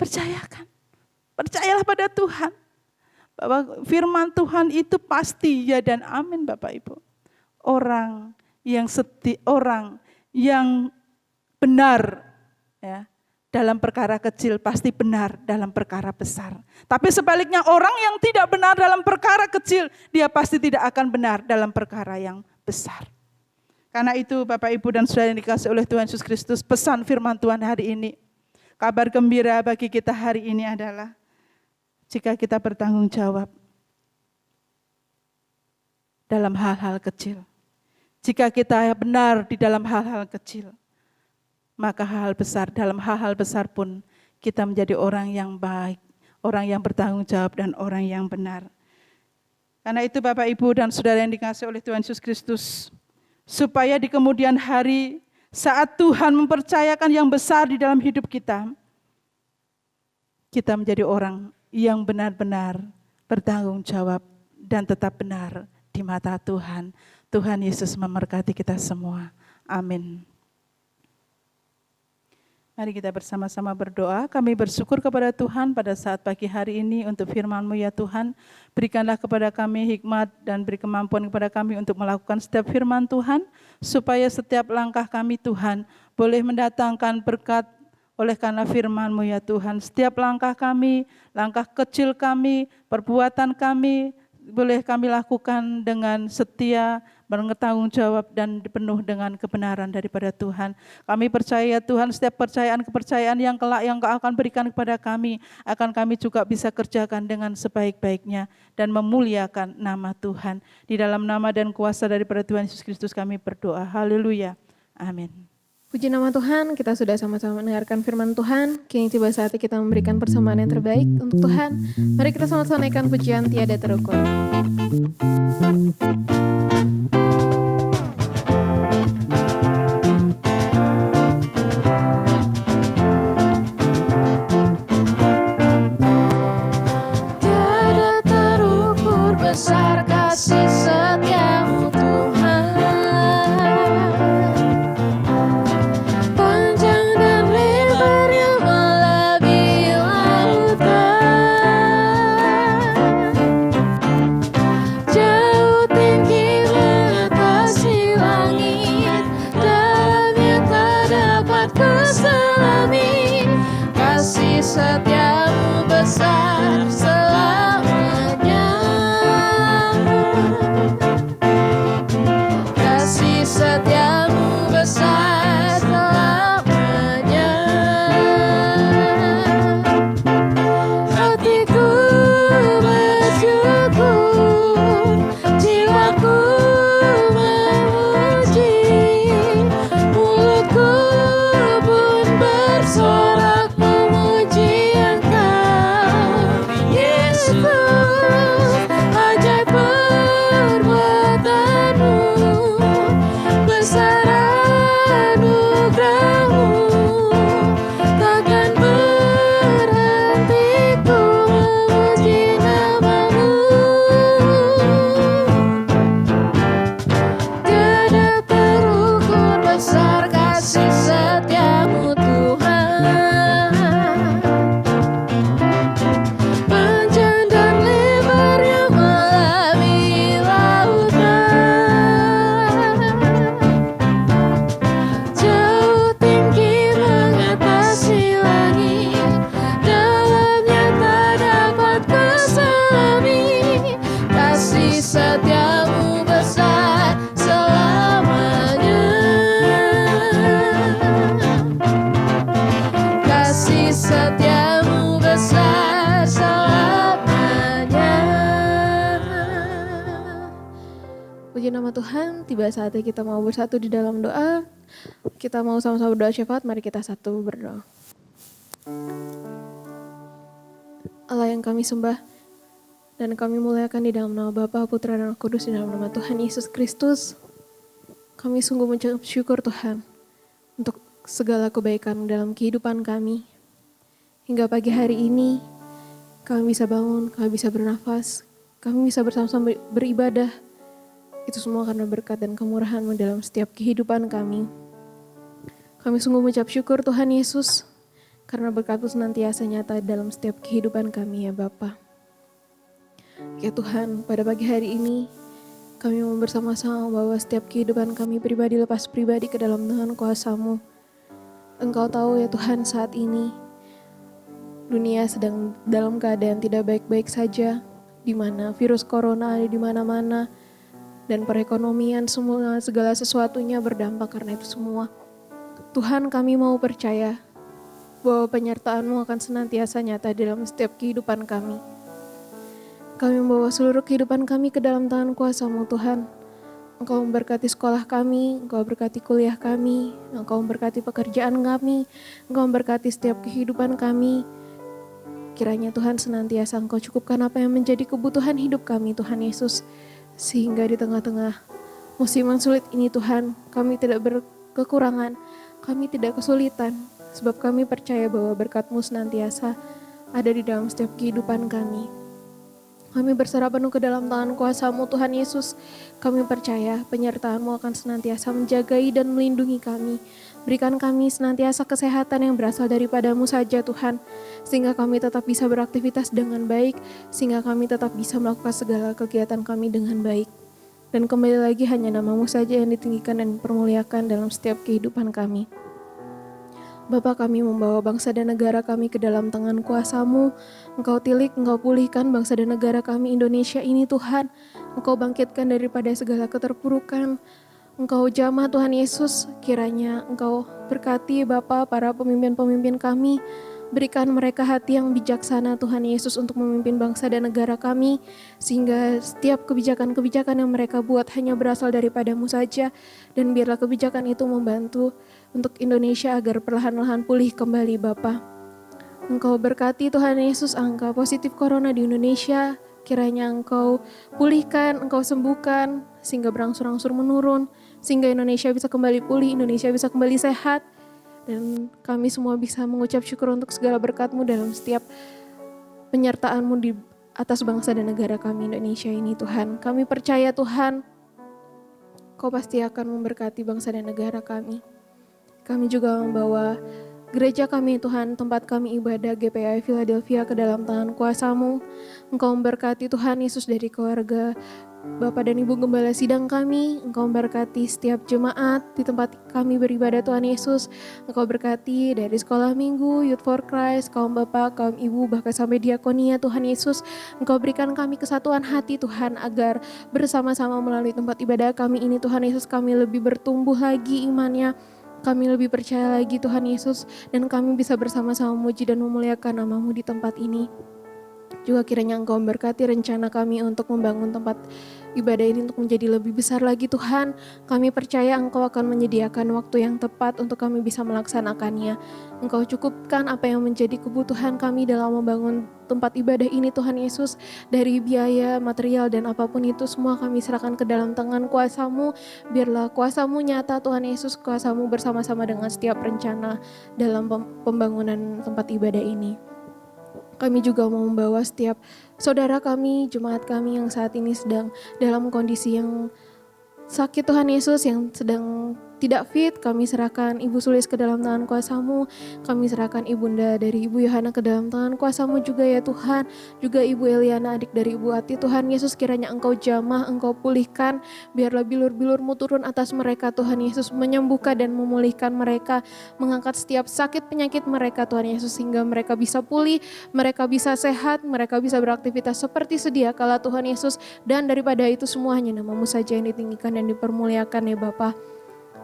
E: Percayalah pada Tuhan, bahwa firman Tuhan itu pasti ya dan amin Bapak Ibu. Orang yang benar ya, dalam perkara kecil pasti benar dalam perkara besar. Tapi sebaliknya orang yang tidak benar dalam perkara kecil, dia pasti tidak akan benar dalam perkara yang besar. Karena itu Bapak Ibu dan Saudara yang dikasihi oleh Tuhan Yesus Kristus, pesan firman Tuhan hari ini, kabar gembira bagi kita hari ini adalah jika kita bertanggung jawab dalam hal-hal kecil, jika kita benar di dalam hal-hal kecil, maka dalam hal-hal besar pun kita menjadi orang yang baik, orang yang bertanggung jawab dan orang yang benar. Karena itu Bapak Ibu dan Saudara yang dikasihi oleh Tuhan Yesus Kristus, supaya di kemudian hari saat Tuhan mempercayakan yang besar di dalam hidup kita, kita menjadi orang yang benar-benar bertanggung jawab dan tetap benar di mata Tuhan. Tuhan Yesus memberkati kita semua. Amin. Mari kita bersama-sama berdoa. Kami bersyukur kepada Tuhan pada saat pagi hari ini untuk firman-Mu ya Tuhan. Berikanlah kepada kami hikmat dan beri kemampuan kepada kami untuk melakukan setiap firman Tuhan, supaya setiap langkah kami Tuhan boleh mendatangkan berkat oleh karena firman-Mu ya Tuhan. Setiap langkah kami, langkah kecil kami, perbuatan kami, boleh kami lakukan dengan setia, bertanggung jawab dan penuh dengan kebenaran daripada Tuhan. Kami percaya Tuhan, setiap kepercayaan yang kelak yang Kau akan berikan kepada kami, akan kami juga bisa kerjakan dengan sebaik-baiknya dan memuliakan nama Tuhan. Di dalam nama dan kuasa daripada Tuhan Yesus Kristus kami berdoa. Haleluya. Amin.
B: Puji nama Tuhan, kita sudah sama-sama mendengarkan firman Tuhan. Kini tiba saatnya kita memberikan persembahan yang terbaik untuk Tuhan. Mari kita sama-sama naikkan pujian tiada terukur.
C: Tiada terukur besar kasih setiamu Tuhan. Panjang dan lebarnya melebihi lautan. Jauh tinggi
B: Puji nama Tuhan, tiba saatnya kita mau bersatu di dalam doa. Kita mau sama-sama berdoa syafaat, mari kita satu berdoa. Allah yang kami sembah dan kami muliakan di dalam nama Bapa, Putra, dan Roh Kudus, di dalam nama Tuhan Yesus Kristus. Kami sungguh mengucap syukur Tuhan untuk segala kebaikan dalam kehidupan kami. Hingga pagi hari ini kami bisa bangun, kami bisa bernafas, kami bisa bersama-sama beribadah. Itu semua karena berkat dan kemurahan-Mu dalam setiap kehidupan kami. Kami sungguh mengucap syukur Tuhan Yesus, karena berkat-Mu senantiasa nyata dalam setiap kehidupan kami ya Bapa. Ya Tuhan, pada pagi hari ini, kami mau bersama-sama membawa setiap kehidupan kami pribadi lepas pribadi ke dalam tangan kuasa-Mu. Engkau tahu ya Tuhan, saat ini, dunia sedang dalam keadaan tidak baik-baik saja, di mana virus corona ada di mana-mana, dan perekonomian semua segala sesuatunya berdampak karena itu semua. Tuhan, kami mau percaya bahwa penyertaan-Mu akan senantiasa nyata dalam setiap kehidupan kami. Kami membawa seluruh kehidupan kami ke dalam tangan kuasa-Mu Tuhan. Engkau memberkati sekolah kami, Engkau memberkati kuliah kami, Engkau memberkati pekerjaan kami, Engkau memberkati setiap kehidupan kami. Kiranya Tuhan senantiasa Engkau cukupkan apa yang menjadi kebutuhan hidup kami Tuhan Yesus. Sehingga di tengah-tengah musiman sulit ini Tuhan, kami tidak berkekurangan, kami tidak kesulitan. Sebab kami percaya bahwa berkat-Mu senantiasa ada di dalam setiap kehidupan kami. Kami berserah penuh ke dalam tangan kuasa-Mu Tuhan Yesus. Kami percaya penyertaan-Mu akan senantiasa menjagai dan melindungi kami. Berikan kami senantiasa kesehatan yang berasal daripada-Mu saja Tuhan. Sehingga kami tetap bisa beraktivitas dengan baik. Sehingga kami tetap bisa melakukan segala kegiatan kami dengan baik. Dan kembali lagi hanya nama-Mu saja yang ditinggikan dan dipermuliakan dalam setiap kehidupan kami. Bapa, kami membawa bangsa dan negara kami ke dalam tangan kuasa-Mu. Engkau tilik, Engkau pulihkan bangsa dan negara kami Indonesia ini Tuhan. Engkau bangkitkan daripada segala keterpurukan. Engkau jamah Tuhan Yesus, kiranya Engkau berkati Bapa para pemimpin-pemimpin kami. Berikan mereka hati yang bijaksana Tuhan Yesus untuk memimpin bangsa dan negara kami. Sehingga setiap kebijakan-kebijakan yang mereka buat hanya berasal daripada-Mu saja. Dan biarlah kebijakan itu membantu untuk Indonesia agar perlahan-lahan pulih kembali Bapa. Engkau berkati Tuhan Yesus angka positif corona di Indonesia. Kiranya Engkau pulihkan, Engkau sembuhkan sehingga berangsur-angsur menurun. Sehingga Indonesia bisa kembali pulih, Indonesia bisa kembali sehat. Dan kami semua bisa mengucap syukur untuk segala berkat-Mu dalam setiap penyertaan-Mu di atas bangsa dan negara kami Indonesia ini Tuhan. Kami percaya Tuhan, Kau pasti akan memberkati bangsa dan negara kami. Kami juga membawa gereja kami Tuhan, tempat kami ibadah GPI Philadelphia ke dalam tangan kuasa-Mu. Engkau memberkati Tuhan Yesus dari keluarga Bapak dan Ibu Gembala Sidang kami. Engkau memberkati setiap jemaat di tempat kami beribadah Tuhan Yesus. Engkau berkati dari sekolah minggu, Youth for Christ, kaum Bapak, kaum Ibu, bahkan sampai diakonia Tuhan Yesus. Engkau berikan kami kesatuan hati Tuhan agar bersama-sama melalui tempat ibadah kami ini Tuhan Yesus kami lebih bertumbuh lagi imannya. Kami lebih percaya lagi Tuhan Yesus dan kami bisa bersama-sama memuji dan memuliakan nama-Mu di tempat ini. Juga kiranya Engkau memberkati rencana kami untuk membangun tempat ibadah ini untuk menjadi lebih besar lagi Tuhan. Kami percaya Engkau akan menyediakan waktu yang tepat untuk kami bisa melaksanakannya. Engkau cukupkan apa yang menjadi kebutuhan kami dalam membangun tempat ibadah ini Tuhan Yesus. Dari biaya, material dan apapun itu semua kami serahkan ke dalam tangan kuasa-Mu. Biarlah kuasa-Mu nyata Tuhan Yesus, kuasa-Mu bersama-sama dengan setiap rencana dalam pembangunan tempat ibadah ini. Kami juga mau membawa setiap saudara kami, jemaat kami yang saat ini sedang dalam kondisi yang sakit Tuhan Yesus, yang sedang tidak fit. Kami serahkan Ibu Sulis ke dalam tangan kuasa-Mu. Kami serahkan Ibunda dari Ibu Yohana ke dalam tangan kuasa-Mu juga ya Tuhan. Juga Ibu Eliana, adik dari Ibu Ati. Tuhan Yesus, kiranya Engkau jamah, Engkau pulihkan. Biarlah bilur-bilur-Mu turun atas mereka Tuhan Yesus, menyembuhkan dan memulihkan mereka. Mengangkat setiap sakit penyakit mereka Tuhan Yesus, sehingga mereka bisa pulih, mereka bisa sehat, mereka bisa beraktivitas seperti sedia kala Tuhan Yesus. Dan daripada itu semuanya nama-Mu saja yang ditinggikan dan dipermuliakan ya Bapa.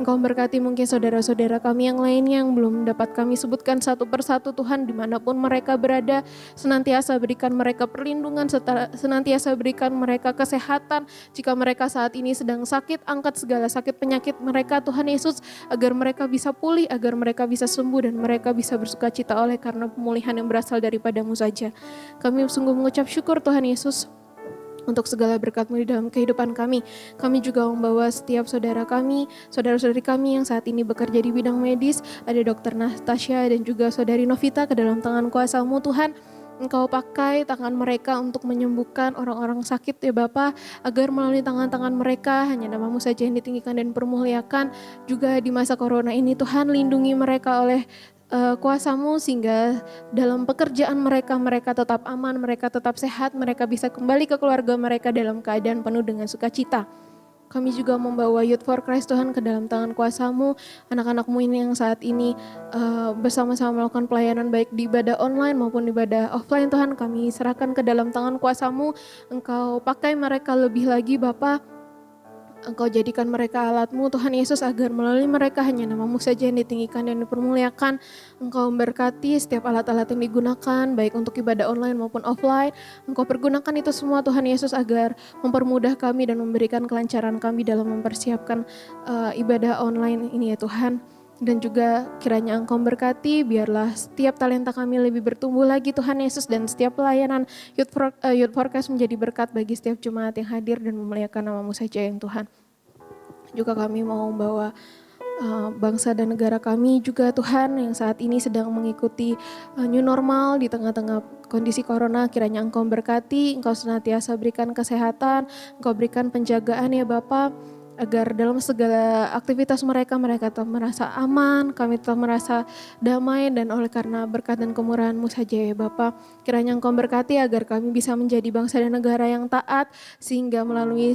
B: Engkau berkati mungkin saudara-saudara kami yang lainnya yang belum dapat kami sebutkan satu persatu Tuhan, dimanapun mereka berada, senantiasa berikan mereka perlindungan, senantiasa berikan mereka kesehatan. Jika mereka saat ini sedang sakit, angkat segala sakit penyakit mereka Tuhan Yesus, agar mereka bisa pulih, agar mereka bisa sembuh dan mereka bisa bersuka cita oleh karena pemulihan yang berasal daripada-Mu saja. Kami sungguh mengucap syukur Tuhan Yesus untuk segala berkat-Mu di dalam kehidupan kami. Kami juga membawa setiap saudara kami, saudara-saudari kami yang saat ini bekerja di bidang medis, ada Dr. Natasha dan juga Saudari Novita ke dalam tangan kuasa-Mu Tuhan. Engkau pakai tangan mereka untuk menyembuhkan orang-orang sakit ya Bapa, agar melalui tangan-tangan mereka hanya nama-Mu saja yang ditinggikan dan permuliakan. Juga di masa corona ini Tuhan, lindungi mereka oleh kuasa-Mu sehingga dalam pekerjaan mereka tetap aman, mereka tetap sehat, mereka bisa kembali ke keluarga mereka dalam keadaan penuh dengan sukacita. Kami juga membawa Youth for Christ Tuhan ke dalam tangan kuasa-Mu, anak-anak-Mu ini yang saat ini bersama-sama melakukan pelayanan baik di ibadah online maupun ibadah offline Tuhan, kami serahkan ke dalam tangan kuasa-Mu. Engkau pakai mereka lebih lagi Bapa. Engkau jadikan mereka alat-Mu Tuhan Yesus, agar melalui mereka hanya nama-Mu saja yang ditinggikan dan dipermuliakan. Engkau memberkati setiap alat-alat yang digunakan baik untuk ibadah online maupun offline. Engkau pergunakan itu semua Tuhan Yesus agar mempermudah kami dan memberikan kelancaran kami dalam mempersiapkan ibadah online ini ya Tuhan. Dan juga kiranya Engkau berkati, biarlah setiap talenta kami lebih bertumbuh lagi Tuhan Yesus, dan setiap pelayanan Youth Forecast menjadi berkat bagi setiap jemaat yang hadir dan memuliakan nama-Mu saja yang Tuhan. Juga kami mau membawa bangsa dan negara kami juga Tuhan yang saat ini sedang mengikuti new normal di tengah-tengah kondisi corona. Kiranya Engkau berkati, Engkau senantiasa berikan kesehatan, Engkau berikan penjagaan ya Bapa, agar dalam segala aktivitas mereka tetap merasa aman, kami tetap merasa damai, dan oleh karena berkat dan kemurahan-Mu saja ya Bapa, kiranya Engkau berkati agar kami bisa menjadi bangsa dan negara yang taat, sehingga melalui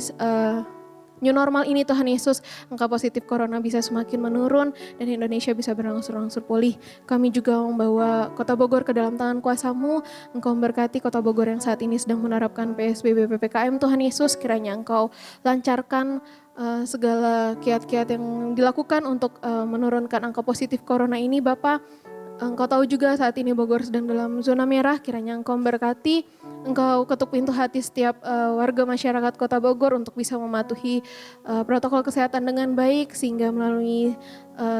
B: new normal ini Tuhan Yesus, angka positif corona bisa semakin menurun dan Indonesia bisa berangsur-angsur pulih. Kami juga membawa Kota Bogor ke dalam tangan kuasa-Mu. Engkau memberkati Kota Bogor yang saat ini sedang menerapkan PSBB PPKM Tuhan Yesus, kiranya Engkau lancarkan segala kiat-kiat yang dilakukan untuk menurunkan angka positif corona ini Bapak. Engkau tahu juga saat ini Bogor sedang dalam zona merah, kiranya Engkau memberkati, Engkau ketuk pintu hati setiap warga masyarakat Kota Bogor untuk bisa mematuhi protokol kesehatan dengan baik, sehingga melalui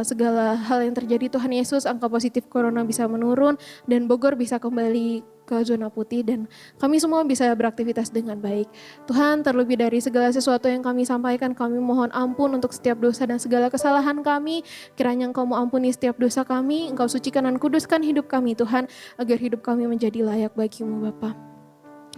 B: segala hal yang terjadi Tuhan Yesus, angka positif corona bisa menurun dan Bogor bisa kembali ke zona putih dan kami semua bisa beraktivitas dengan baik. Tuhan, terlebih dari segala sesuatu yang kami sampaikan, kami mohon ampun untuk setiap dosa dan segala kesalahan kami. Kiranya Engkau mau ampuni setiap dosa kami, Engkau sucikan dan kuduskan hidup kami Tuhan, agar hidup kami menjadi layak bagi-Mu Bapa.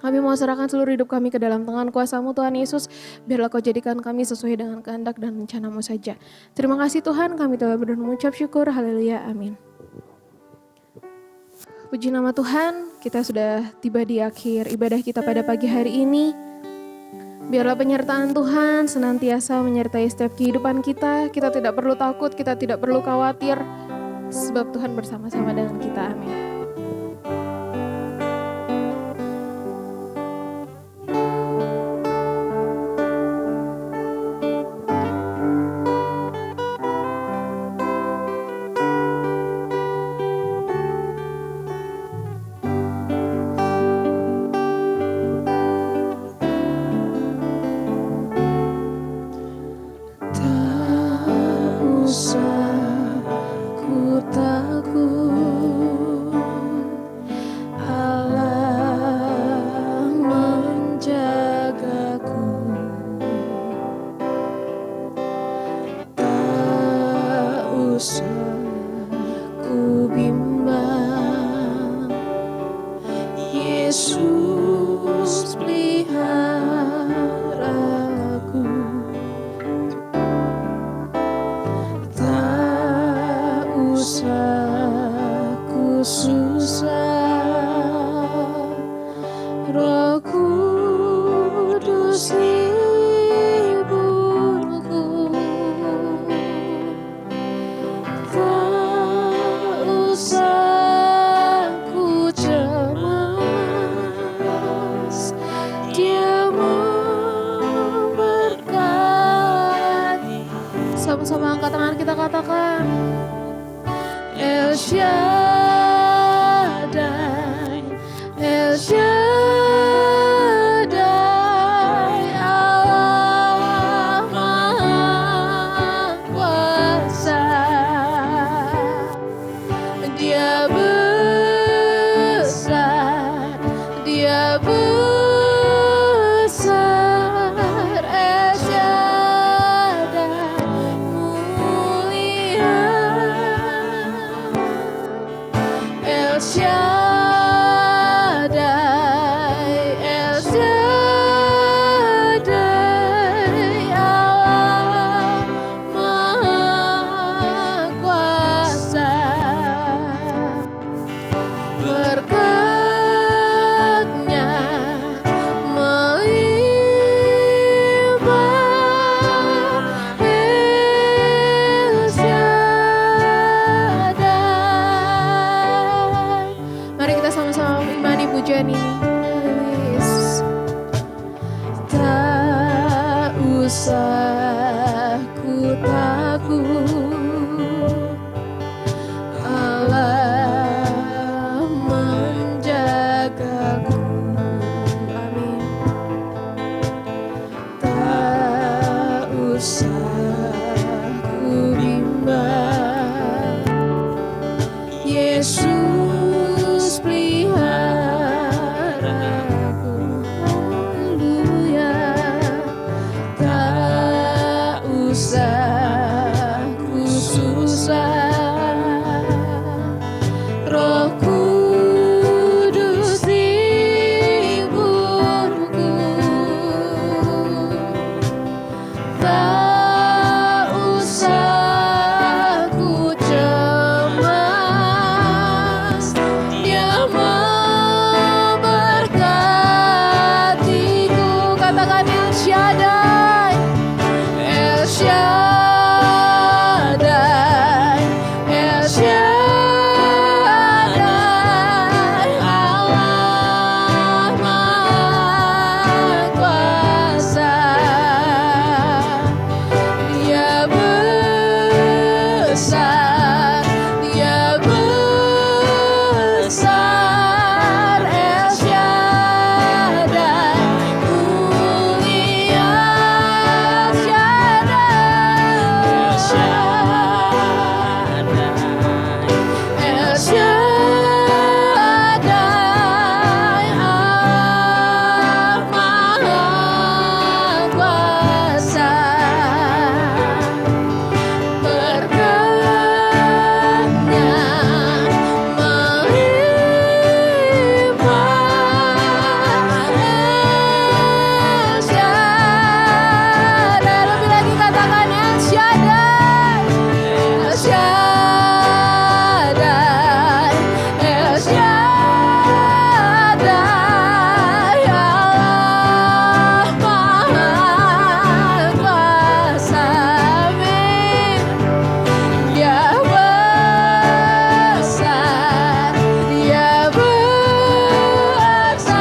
B: Kami mau serahkan seluruh hidup kami ke dalam tangan kuasa-Mu Tuhan Yesus, biarlah Kau jadikan kami sesuai dengan kehendak dan rencana-Mu saja. Terima kasih Tuhan, kami telah berdoa mengucap syukur, haleluya, amin. Puji nama Tuhan, kita sudah tiba di akhir ibadah kita pada pagi hari ini. Biarlah penyertaan Tuhan senantiasa menyertai setiap kehidupan kita. Kita tidak perlu takut, kita tidak perlu khawatir, sebab Tuhan bersama-sama dengan kita, amin. Sama-sama angkat
C: katakan El Shaddai, El Shaddai, El Shaddai, Allah Maha Kuasa. Dia besar, Dia besar, El Shaddai, mulia El Shaddai, El Shaddai, Allah Maha Kuasa. Berkatnya melimpah, El Shaddai. Lebih lagi katakan El Shaddai, El Shaddai, El Shaddai, Allah Maha Kuasa. Amin. Dia besar, Dia besar,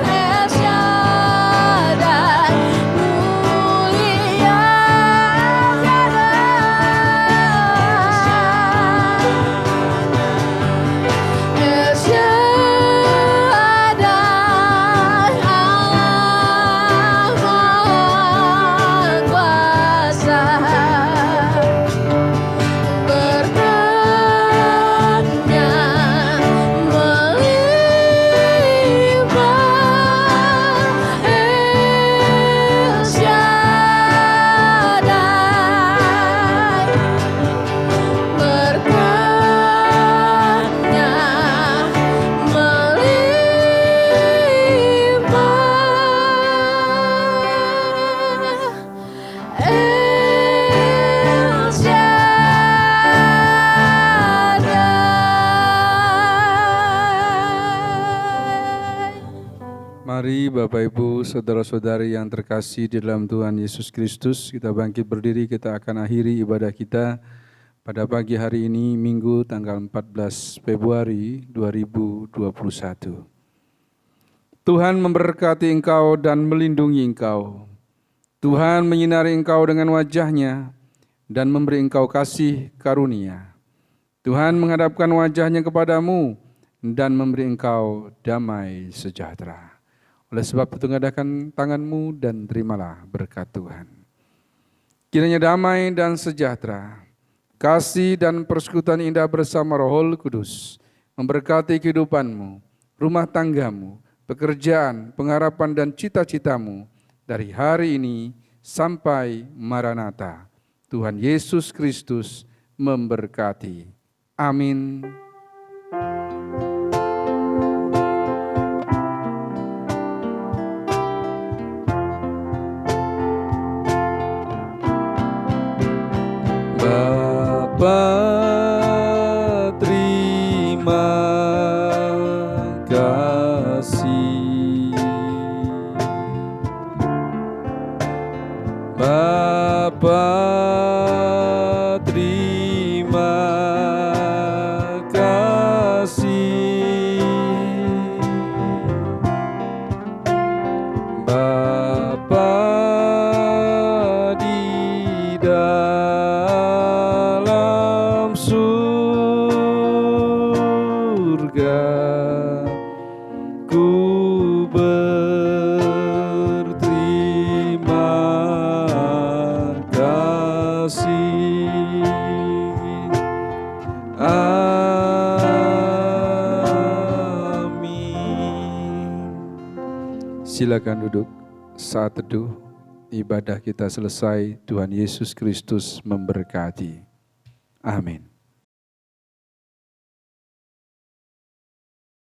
C: El Shaddai, mulia El Shaddai, Allah Maha Kuasa. Berkatnya melimpah, El Shaddai. Berkatnya melimpah, El Shaddai.
A: Mari Bapak Ibu, saudara-saudari yang terkasih di dalam Tuhan Yesus Kristus, kita bangkit berdiri, kita akan akhiri ibadah kita pada pagi hari ini, Minggu tanggal 14 Februari 2021. Tuhan memberkati engkau dan melindungi engkau. Tuhan menyinari engkau dengan wajah-Nya dan memberi engkau kasih karunia. Tuhan menghadapkan wajah-Nya kepadamu dan memberi engkau damai sejahtera. Oleh sebab itu, ngadakan tanganmu dan terimalah berkat Tuhan. Kiranya damai dan sejahtera, kasih dan persekutuan indah bersama Roh Kudus memberkati kehidupanmu, rumah tanggamu, pekerjaan, pengharapan dan cita-citamu dari hari ini sampai Maranatha. Tuhan Yesus Kristus memberkati. Amin. Bapa, terima kasih. Bapa, terima kasih. Bapa di dalam surga, ku berterima kasih. Amin. Silakan duduk. Saat teduh ibadah kita selesai. Tuhan Yesus Kristus memberkati. Amin.